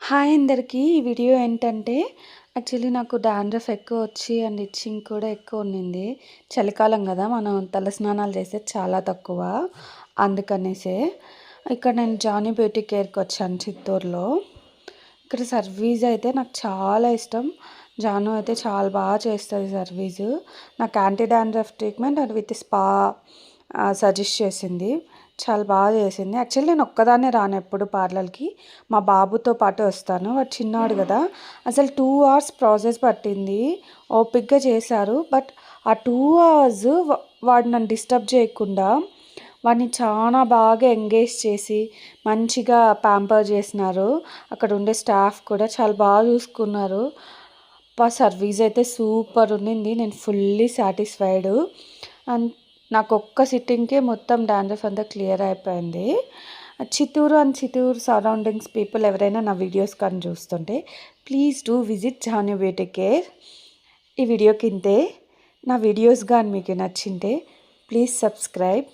Hi అందరికీ. ఈ video ఏంటంటే, యాక్చువల్లీ నాకు డాండ్రఫ్ ఎక్కువ వచ్చి అండ్ ఇచ్చింగ్ కూడా ఎక్కువ ఉన్నింది. చలికాలం కదా, మనం తలస్నానాలు చేసేది చాలా తక్కువ. అందుకనేసే ఇక్కడ నేను జానీ బ్యూటీ కేర్కి వచ్చాను చిత్తూరులో. ఇక్కడ సర్వీస్ అయితే నాకు చాలా ఇష్టం. జాను అయితే చాలా బాగా చేస్తుంది సర్వీసు. నాకు anti dandruff treatment and with spa suggest చేసింది. చాలా బాగా చేసింది. యాక్చువల్లీ నేను ఒక్కదాన్నే రాను ఎప్పుడు పార్లర్కి, మా బాబుతో పాటు వస్తాను. వాడు చిన్నవాడు కదా, అసలు 2 hours ప్రాసెస్ పట్టింది. ఓపిక్గా చేశారు. బట్ ఆ 2 hours వాడు నన్ను డిస్టర్బ్ చేయకుండా వాడిని చాలా బాగా ఎంగేజ్ చేసి మంచిగా ప్యాంపర్ చేసినారు. అక్కడ ఉండే స్టాఫ్ కూడా చాలా బాగా చూసుకున్నారు. సర్వీస్ అయితే సూపర్ ఉండింది. నేను ఫుల్లీ సాటిస్ఫైడ్. అండ్ నాకు ఒక్క సిట్టింగ్కే మొత్తం డాండ్రఫ్ అంతా క్లియర్ అయిపోయింది. Chittoor and Chittoor surroundings people ఎవరైనా నా వీడియోస్ కానీ చూస్తుంటే please do visit Johnny beauty care. ఈ వీడియో కిందే నా వీడియోస్ కానీ మీకు నచ్చింటే ప్లీజ్ సబ్స్క్రైబ్.